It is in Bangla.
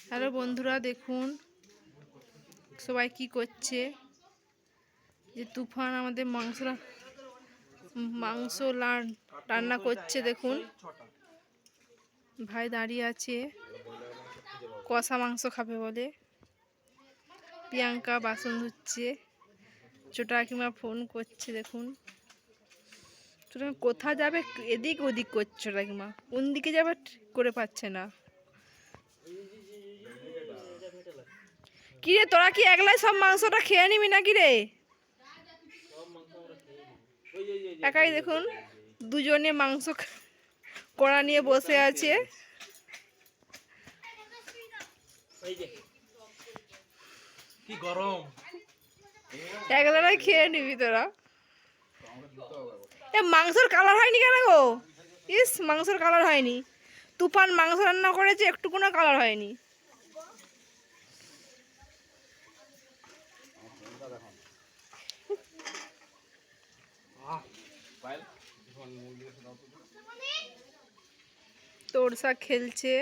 হ্যালো বন্ধুরা, দেখুন সবাই কি করছে। যে তুফান আমাদের মাংস রান্না করছে। দেখুন ভাই দাঁড়িয়ে আছে, কষা মাংস খাবে বলে। প্রিয়াঙ্কা বাসন ধুচ্ছে, ছোট কাকিমা ফোন করছে। দেখুন কোথা যাবে, এদিক ওদিক করছে ছোট কাকিমা, কোন দিকে যাবে করে পাচ্ছে না। কিরে তোরা কি একলাই সব মাংসটা খেয়ে নিবি নাকি রে? একাই দেখুন দুজনে মাংস কড়া নিয়ে বসে আছে। কি গরম, একলাই খেয়ে নিবি তোরা। এ মাংসের কালার হয়নি কেন গো? ইস, মাংসের কালার হয়নি। তুফান মাংস রান্না করেছে, একটুকুনো কালার হয়নি। তোরসা খেলছে।